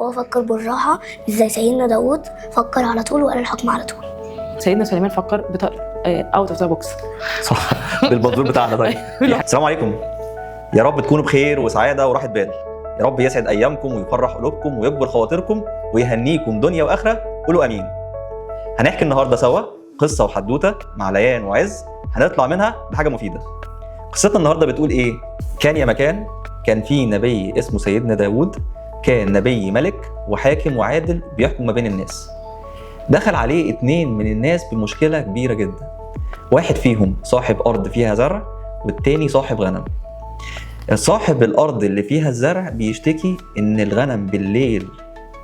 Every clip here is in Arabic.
هو فكر بالراحة مش زي سيدنا داود فكر على طول وقال الحكم على طول. سيدنا سليمان فكر اوت اوف ذا بوكس. صح بالمنظور بتاعنا. طيب السلام عليكم، يا رب تكونوا بخير وسعاده وراحه بال. يا رب يسعد ايامكم ويفرح قلوبكم ويكبر خواطركم ويهنيكم دنيا واخره. قولوا امين. هنحكي النهارده سوا قصه وحدوته مع ليان وعز، هنطلع منها بحاجه مفيده. قصتنا النهارده بتقول ايه؟ كان يا مكان كان في نبي اسمه سيدنا داود، كان نبي ملك وحاكم وعادل بيحكم ما بين الناس. دخل عليه 2 من الناس بمشكله كبيره جدا، واحد فيهم صاحب ارض فيها زرع والتاني صاحب غنم. صاحب الارض اللي فيها الزرع بيشتكي ان الغنم بالليل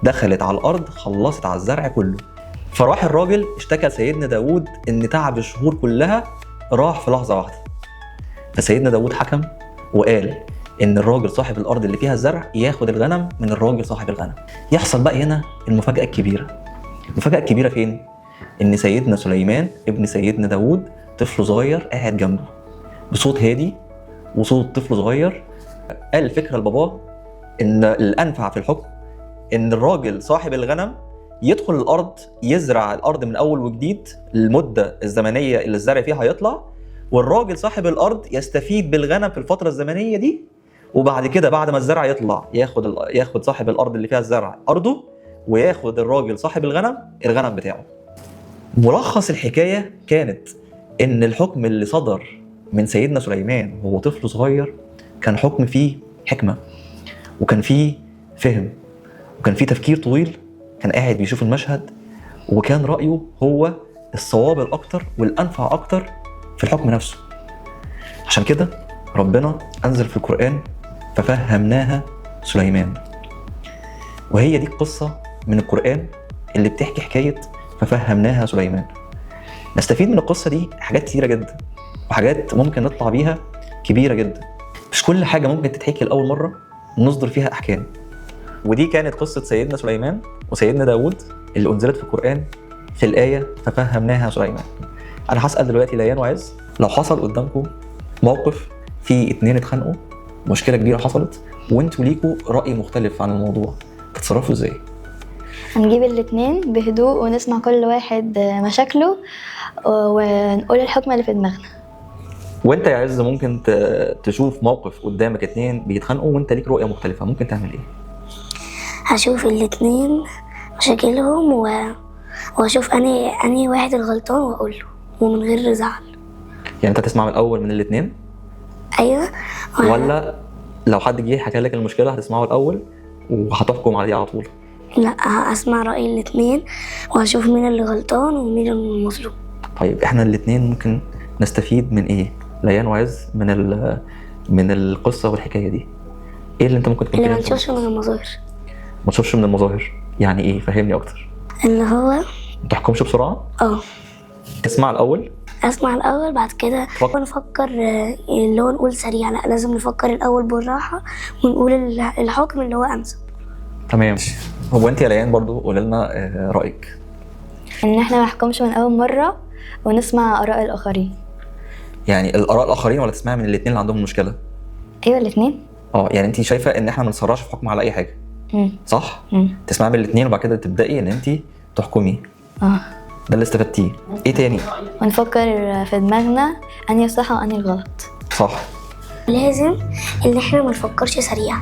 دخلت على الارض خلصت على الزرع كله. فراح الراجل اشتكى لسيدنا داود ان تعب الشهور كلها راح في لحظه واحده. فسيدنا داود حكم وقال ان الراجل صاحب الارض اللي فيها الزرع ياخد الغنم من الراجل صاحب الغنم. يحصل بقى هنا المفاجاه الكبيره. المفاجاه الكبيره فين؟ ان سيدنا سليمان ابن سيدنا داود طفل صغير قاعد جنبه بصوت هادي وصوت طفل صغير. قال الفكره لباباه ان الانفع في الحكم ان الراجل صاحب الغنم يدخل الارض يزرع الارض من اول وجديد المده الزمنيه اللي الزرع فيها هيطلع، والراجل صاحب الارض يستفيد بالغنم في الفتره الزمنيه دي، وبعد كده بعد ما الزرع يطلع ياخد صاحب الارض اللي فيها الزرع ارضه، وياخد الراجل صاحب الغنم بتاعه. ملخص الحكايه كانت ان الحكم اللي صدر من سيدنا سليمان وهو طفل صغير كان حكم فيه حكمه، وكان فيه فهم، وكان فيه تفكير طويل. كان قاعد بيشوف المشهد وكان رايه هو الصواب الاكتر والانفع اكتر في الحكم نفسه. عشان كده ربنا انزل في القران ففهمناها سليمان. وهي دي القصه من القران اللي بتحكي حكايه ففهمناها سليمان. نستفيد من القصه دي حاجات كتيره جدا، وحاجات ممكن نطلع بيها كبيره جدا. مش كل حاجه ممكن تتحكي لاول مره نصدر فيها احكام. ودي كانت قصه سيدنا سليمان وسيدنا داود اللي انزلت في القران في الايه ففهمناها سليمان. انا هسال دلوقتي ليان وعز، لو حصل قدامكم موقف فيه 2 اتخانقوا، مشكله كبيره حصلت وانتوا ليكوا راي مختلف عن الموضوع، تتصرفوا ازاي؟ هنجيب الاتنين بهدوء ونسمع كل واحد مشاكله ونقول الحكمة اللي في دماغنا. وانت يا عز ممكن تشوف موقف قدامك 2 بيتخانقوا وانت ليك رؤيه مختلفه، ممكن تعمل ايه؟ هشوف الاتنين مشاكلهم واشوف اني واحد الغلطان واقول له ومن غير زعل. يعني انت تسمع من الاول من ال2؟ ايوه. ولا لو حد جه حكى لك المشكله هتسمعه الاول وهتحكم عليه على طول؟ لا، اسمع راي الاتنين واشوف مين اللي غلطان ومين المظلوم. طيب احنا الاتنين ممكن نستفيد من ايه ليان وعز من القصه والحكايه دي؟ ايه اللي انت ممكن تكون اللي ما نشوفش من المظاهر. ما تشوفش من المظاهر يعني ايه؟ فهمني اكتر. اللي هو ما تحكمش بسرعه. تسمع الاول. اسمع الاول بعد كده نفكر، اللي هو نقول سريع. لا، لازم نفكر الاول بالراحه ونقول الحكم اللي هو انسب. تمام. هو انت يا ليان برضو قولي لنا رايك. ان احنا ما نحكمش من اول مره ونسمع اراء الاخرين. يعني الاراء الاخرين ولا تسمعي من الاثنين اللي عندهم مشكله؟ ايوه الاتنين. يعني انت شايفه ان احنا ما نتسرعش في حكم على اي حاجه، صح؟ تسمعي من الاثنين وبعد كده تبداي ان انت تحكمي. ده اللي استفدتيه. ايه تاني؟ ونفكر في دماغنا انهي الصح وانهي الغلط. صح. لازم ان احنا ما نفكرش سريع.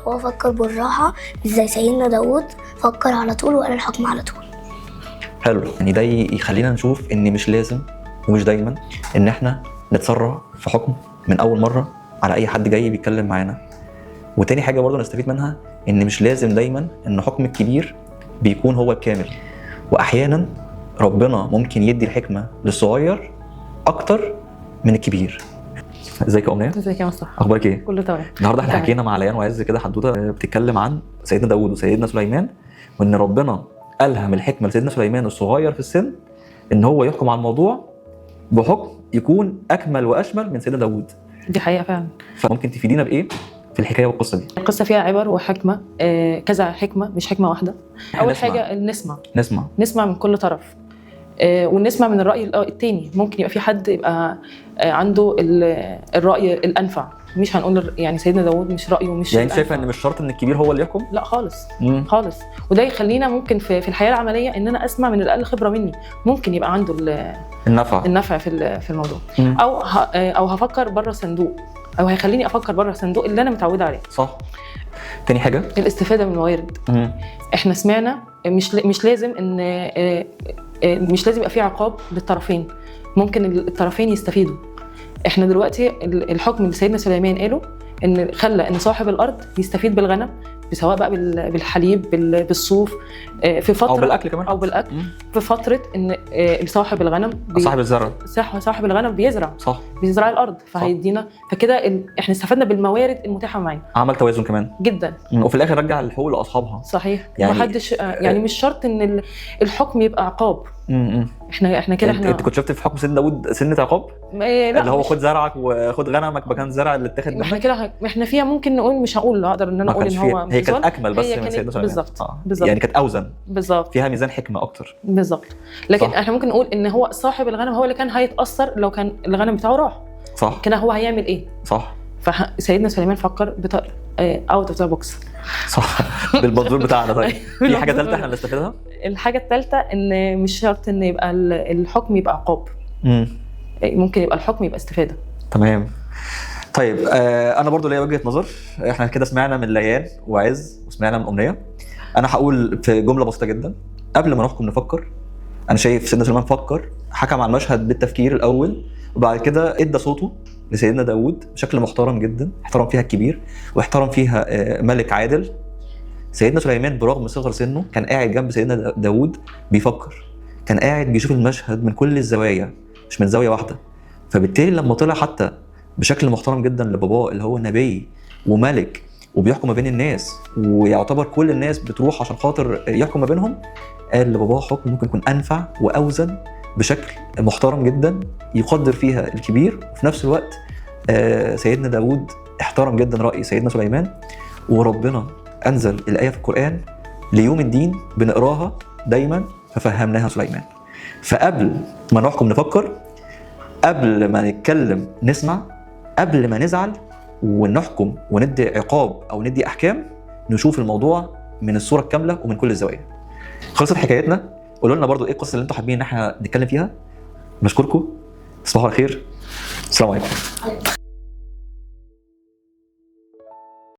هو فكر بالراحه مش زي سيدنا داود فكر على طول وقال الحكم على طول. حلو. يعني ده يخلينا نشوف ان مش لازم ومش دايما ان احنا نتسرع في حكم من اول مره على اي حد جاي بيتكلم معانا. وتاني حاجه برضه نستفيد منها ان مش لازم دايما ان حكم الكبير بيكون هو الكامل، واحيانا ربنا ممكن يدي الحكمه للصغير اكتر من الكبير. ازيك يا امنيه؟ ازيك يا مصطفى؟ اخبارك ايه؟ كله تمام. النهارده احنا حكينا مع ليان وعز كده حدوته بتتكلم عن سيدنا داود وسيدنا سليمان، وان ربنا ألهم الحكمه لسيدنا سليمان الصغير في السن ان هو يحكم على الموضوع بحكم يكون اكمل واشمل من سيدنا داود. دي حقيقه فعلا. فممكن تفيدينا بايه في الحكايه والقصه دي؟ القصه فيها عبر وحكمه، كذا حكمه مش حكمه واحده. اول حاجه نسمع من كل طرف. ونسمع من الرأي التاني. ممكن يبقى في حد يبقى عنده الرأي الأنفع، مش هنقول يعني سيدنا داود مش رأيه مش يعني انت شايفه ان مش شرط ان الكبير هو اللي يحكم؟ لا خالص. خالص. وده يخلينا ممكن في الحياه العمليه ان انا اسمع من الاقل خبره مني، ممكن يبقى عنده النفع في الموضوع. او هفكر بره الصندوق، او هيخليني افكر بره الصندوق اللي انا متعوده عليه. صح. تاني حاجه الاستفاده من الموارد. احنا سمعنا مش لازم يبقى في عقاب للطرفين، ممكن الطرفين يستفيدوا. احنا دلوقتي الحكم اللي سيدنا سليمان قاله ان خلى ان صاحب الارض يستفيد بالغنم، سواء بقى بالحليب بالصوف، في فتره او بالاكل كمان، او بالاكل في فتره ان صاحب الغنم صاحب الزرع، صاحب الغنم بيزرع، صح، بيزرع الارض، فهيدينا فكده احنا استفدنا بالموارد المتاحه معانا، عمل توازن كمان جدا. وفي الاخر رجع الحقوق لاصحابها. صحيح. يعني محدش يعني مش شرط ان الحكم يبقى عقاب. احنا كده انت كنت شفت في حكم سيدنا داود سنه عقاب؟ لا، اللي هو خد زرعك وخد غنمك مكان زرع اللي اتاخد منك. احنا كده احنا فيها ممكن نقول، مش هقول اقدر ان انا اقول ان هو هي كانت اكمل بس من سيدنا سليمان. بالظبط. يعني كانت اوزن، بالظبط، فيها ميزان حكمه اكتر. بالظبط. لكن صح. احنا ممكن نقول ان هو صاحب الغنم هو اللي كان هيتاثر لو كان الغنم بتاعه راح. صح. كان هو هيعمل ايه؟ صح. فسيدنا سليمان فكر اوت اوف ذا بوكس. صح. بالمنظور بتاعنا. طيب في حاجه ثالثه احنا نستفيدها؟ الحاجه الثالثه ان مش شرط ان يبقى الحكم يبقى عقاب. ممكن يبقى الحكم يبقى استفاده. تمام. طيب انا برضو ليا وجهه نظر. احنا كده سمعنا من ليان وعز وسمعنا من امنيه. انا هقول في جمله بسيطه جدا قبل ما نحكم نفكر. انا شايف سيدنا سليمان فكر، حكم على المشهد بالتفكير الاول، وبعد كده ادى صوته لسيدنا داود بشكل محترم جدا، احترم فيها الكبير واحترم فيها ملك عادل. سيدنا سليمان برغم صغر سنه كان قاعد جنب سيدنا داود بيفكر، كان قاعد بيشوف المشهد من كل الزوايا مش من زاويه واحده. فبالتالي لما طلع حتى بشكل محترم جدا لباباه اللي هو نبي وملك وبيحكم ما بين الناس، ويعتبر كل الناس بتروح عشان خاطر يحكم ما بينهم، قال لباباه حكم ممكن يكون انفع واوزن بشكل محترم جدا يقدر فيها الكبير. وفي نفس الوقت سيدنا داود احترم جدا رأي سيدنا سليمان، وربنا أنزل الآية في القرآن ليوم الدين بنقراها دايما ففهمناها سليمان. فقبل ما نحكم نفكر، قبل ما نتكلم نسمع، قبل ما نزعل ونحكم وندي عقاب أو ندي أحكام، نشوف الموضوع من الصورة الكاملة ومن كل الزوايا. خلصت حكايتنا. قولوا لنا برضو ايه القصة اللي انتوا حابين ان احنا نتكلم فيها. نشكركم. تصبحوا على خير. السلام عليكم.